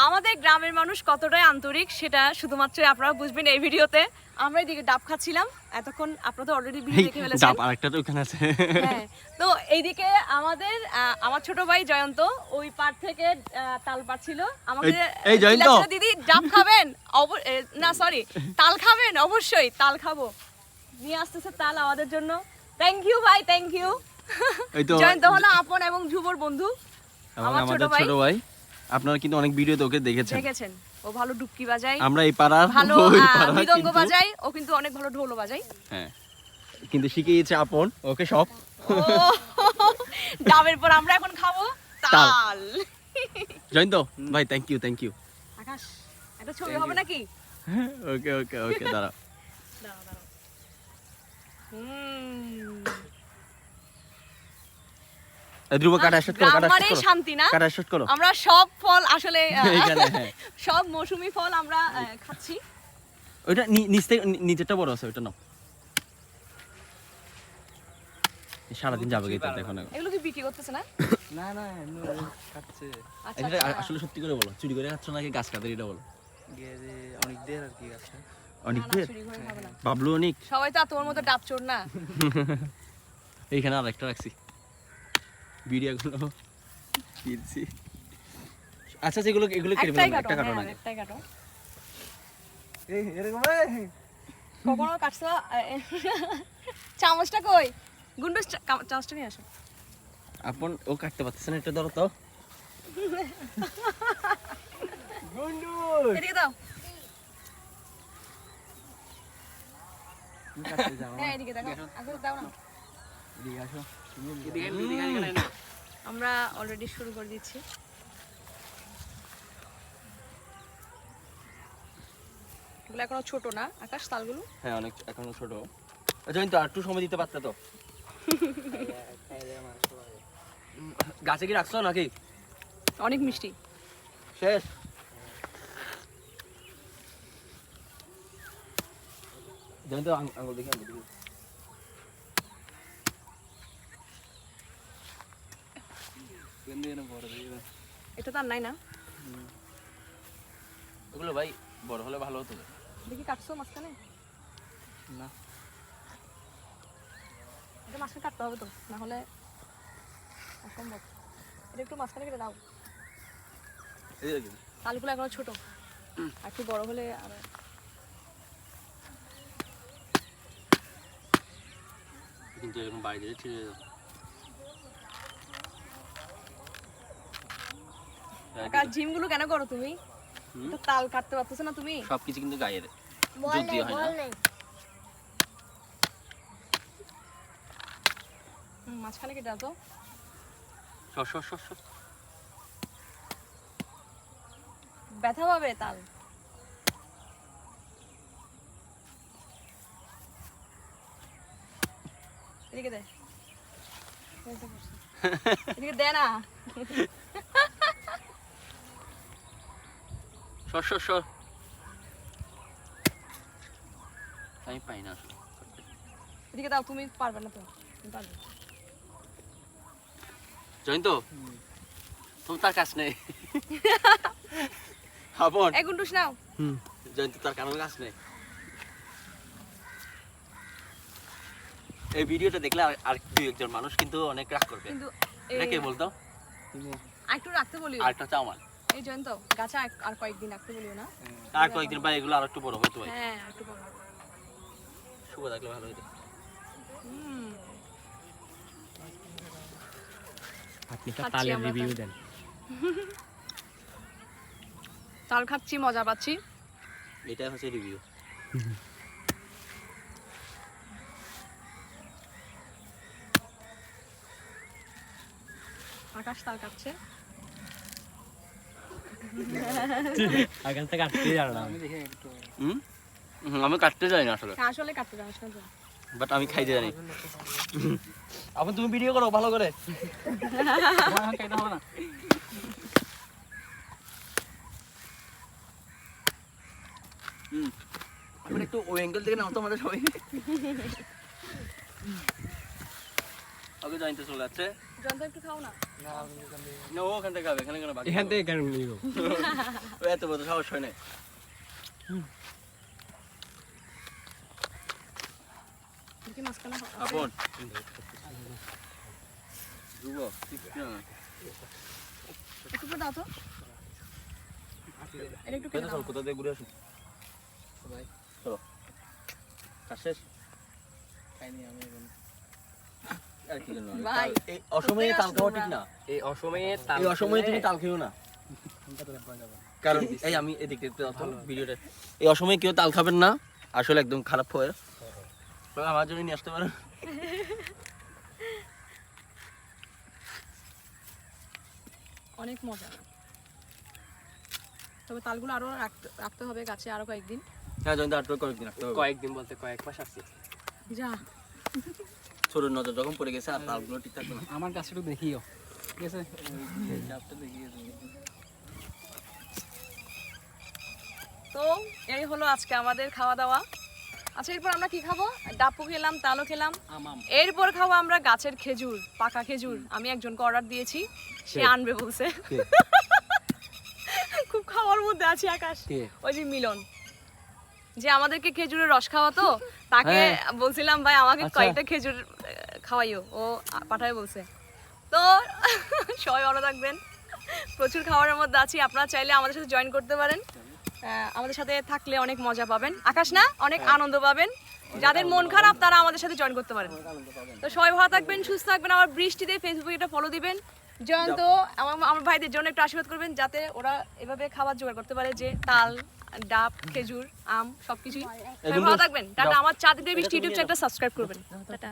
আমাদের গ্রামের মানুষ কতটাই আন্তরিক সেটা শুধুমাত্র আপনারা বুঝবেন এই ভিডিওতে। আমরা এদিকে ডাব খাচ্ছিলাম এতক্ষণ, আপনারা তো অলরেডি ভিডিও দেখে ফেলেছেন। ডাব আরেকটা তো ওখানে আছে। হ্যাঁ, তো এইদিকে আমার ছোট ভাই জয়ন্ত ওই পার থেকে তাল পাচ্ছিল। আমাকে এই জয়ন্ত দিদি ডাব খাবেন? না সরি, তাল খাবেন? অবশ্যই তাল খাবো। নিয়ে আসতেছে তাল আমাদের জন্য। থ্যাংক ইউ ভাই, থ্যাংক ইউ। জয়ন্ত হলো আপন এবং ধ্রুবর বন্ধু, আমার ছোট ভাই। আপনারা কিন্তু অনেক ভিডিওতে ওকে দেখেছেন। ও ভালো ডুবকি বাজায়, আমরা এই পাড়ার ভালো মৃদঙ্গ বাজায়, ও কিন্তু অনেক ভালো ঢোলও বাজায়। হ্যাঁ, কিন্তু শিখিয়েছে আপন ওকে সব। ডাবের পর আমরা এখন খাবো তাল। জয়ন্ত ভাই থ্যাংক ইউ। আকাশ একটা ছবি হবে নাকি? ওকে ওকে ওকে দাঁড়াও। ধ্রুব কাটা শুট করো, শান্তি না? কাটা শুট করো। আমরা সব ফল আসলে এইখানে হ্যাঁ সব মৌসুমী ফল আমরা খাচ্ছি। ওইটা নিচেরটা বড় আছে, ওইটা নাও। সারাদিন যাবে গেতে দেখো না। এগুলো কি বিক্রি করতেছে না? না না এমনি খাচ্ছে। এটা আসলে সত্যি করে বলো, চুরি করে খাচ্ছ নাকি গাছ কাদের? এটা বলো। অনেক দের আর কি আছে। অনেক দের বাবলু অনেক। সবাই তো তোমার মতো ডাব চোর না। এইখানে আরেকটা রাখছি ভিডিওগুলো কিনছি। আচ্ছা যেগুলো এগুলো কেটে ফেলো, একটা কাটো না। একটাই কাটো। এই এরকম কখনো কাটছো? চামচটা কই? গুন্ডু চামচটা নিয়ে আসো। আপন ও কাটতে পারতেছ না, এটা ধরো তো। গুন্ডু এদিকে দাও। কাটতে যাও। হ্যাঁ এদিকে দেখো, আগে দাও না। এদিকে আসো। আমরা অলরেডি শুরু করে দিচ্ছি। এগুলো এখনো ছোট না আকাশ, তালগুলো? হ্যাঁ অনেক এখনো ছোট। জয়ন্ত আর একটু সময় দিতে পারতে তো। গাছে কি রাখছো নাকি? অনেক মিষ্টি। শেষ। জয়ন্ত আঙুল দেখি, আঙুল দেখি। এটা তো আর নাই না? ওগুলো ভাই বড় হলে ভালো হতো। দেখি কাটছো মাঝখানে? না এটা মাঝখানে কাটতে হবে তো, না হলে অসম্ভব। এটা একটু মাঝখানে কেটে দাও। তালগুলো এখনো ছোট, আর একটু বড় হলে আর কিন্তু এরকম বাইরে ছিঁড়ে যেত। আকাশ জিমগুলো কেন করো তুমি? তো তাল কাটতে পারতেছো না তুমি? সবকিছু কিন্তু গায়ের যদি হয় না। মাঝখানে কেটে দাও তো। ব্যথা পাবে তাল। এদিকে দে, এদিকে দে না। আমি পাই না আসলে। এদিকে দাও, তুমি পারবে না তো? তুমি পারবে। জয়ন্ত তুমি তার কাজ নেই। আপন এক গুন্ডুস নাও। জয়ন্ত তার কারণ কাজ নেই। এই ভিডিওটা দেখলে আর দুই একজন মানুষ কিন্তু অনেক রাগ করবে। কিন্তু এটা কে বলতো? একটু রাখতে বলিও। আরেকটা চাওমান। এই জয়ন্ত গাছে আর কয়েকদিন রাখতে বলিও না। আর কয়েকদিন পর এগুলো আর একটু বড় হতো ভাই। হ্যাঁ একটু বড় হবে। শুভ থাকলে ভালো হতো। আপনি তো তালের রিভিউ দেন। তাল খাচ্ছি, মজা পাচ্ছি। এটাই হচ্ছে রিভিউ। আকাশ তাল খাচ্ছে। আগান থেকে কাটতে জানো না। আমি দেখে একটু আমি কাটতে জানি না আসলে। আসলে কাটতে জানিস না তো? বাট আমি খাইতে জানি। আপন তুমি ভিডিও করো ভালো করে। খাইতে হবে না। আপনি একটু ওই অ্যাঙ্গেল থেকে নাও তো আমাদের সবাই। ওকে জয়েন্টে চলে যাচ্ছে। জয়ন্ত একটু খাও না। না ও ওখান থেকে খাবে, এখানে কেন বাকি? এখান থেকে কেন নিব? ও এত বড় সাহস হয় না। দেখি মাঝখানে আপন ধ্রুব ঠিক না, একটু করে দাও তো। এটা একটু খেয়ে চল দাও। কোথা দিয়ে ঘুরে আসুন চলো। কাজ শেষ? আর কি জানো, ভাই, এই অসময়ে তাল খাওয়া ঠিক না। এই অসময়ে এই অসময়ে তুমি তাল খেও না, কারণ এই আমি এদিকে একটু দাও তো ভিডিওটা। এই অসময়ে কেউ তাল খাবেন না, আসলে একদম খারাপ হয়। তবে আমার জন্য নিয়ে আসতে পারেন। অনেক মজা। তবে তালগুলো আরো রাখতে হবে গাছে আরো কয়েকদিন। হ্যাঁ জয়ন্ত আর কয়েকদিন রাখতে হবে। কয়েকদিন বলতে কয়েক মাস আসছে। যা ছোটর নজর যখন পড়ে গেছে আর তালগুলো ঠিক থাকবে না। আমার কাছে একটু দেখিও, ঠিক আছে? তো এই হলো আজকে আমাদের খাওয়া দাওয়া। আচ্ছা এরপর আমরা কি খাবো? ডাপু খেলাম, তালও খেলাম, এরপর খাবো আমরা গাছের খেজুর, পাকা খেজুর। আমি একজনকে অর্ডার দিয়েছি, সে আনবে বলছে। খুব খাওয়ার মধ্যে আছে আকাশ। ওই যে মিলন, যে আমাদেরকে খেজুরের রস খাওয়াতো, তাকে বলছিলাম ভাই আমাকে কয়েকটা খেজুর খাওয়াইও, ও পাঠায় বলছে। তো সবাই ভালো থাকবেন, প্রচুর খাবারের মধ্যে আছি। আপনারা চাইলে আমাদের সাথে জয়েন করতে পারেন, আমাদের সাথে থাকলে অনেক মজা পাবেন। আকাশ না, অনেক আনন্দ পাবেন। যাদের মন খারাপ তারা আমাদের সাথে জয়েন করতে পারেন। তো সবাই ভালো থাকবেন, সুস্থ থাকবেন। আমার বৃষ্টিতে ফেসবুকে এটা ফলো দিবেন। জয়ন্ত আমার ভাইদের জন্য একটু আশীর্বাদ করবেন, যাতে ওরা এভাবে খাবার জোগাড় করতে পারে, যে তাল, ডাব, খেজুর, আম সবকিছুই। সবাই ভালো থাকবেন, টাটা। আমার চাঁদ বৃষ্টি ইউটিউব চ্যানেলটা সাবস্ক্রাইব করবেন। টাটা।